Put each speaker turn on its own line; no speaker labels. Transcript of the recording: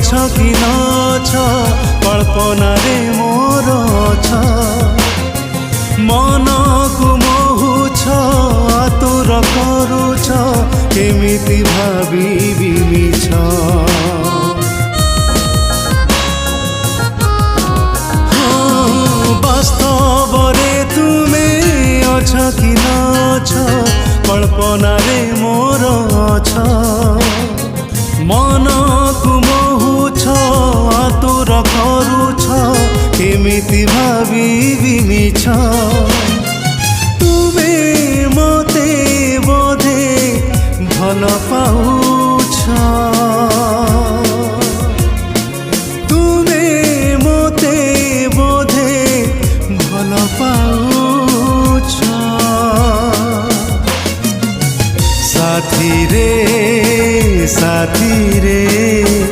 अछ कि नछ कल्पनार मोर अछ मन को मोहुछ आतुर करुछ केमिति भाबिबि मिछ वास्तवरे तुमे अछ कि नछ कल्पनार मोर अछ मन को मोहुछ आतुर करुछ केमिति भाबिबि मिछ तुमे मते बोधे भल पाउछ तुमे मते बोधे भल पाउछ साथी रे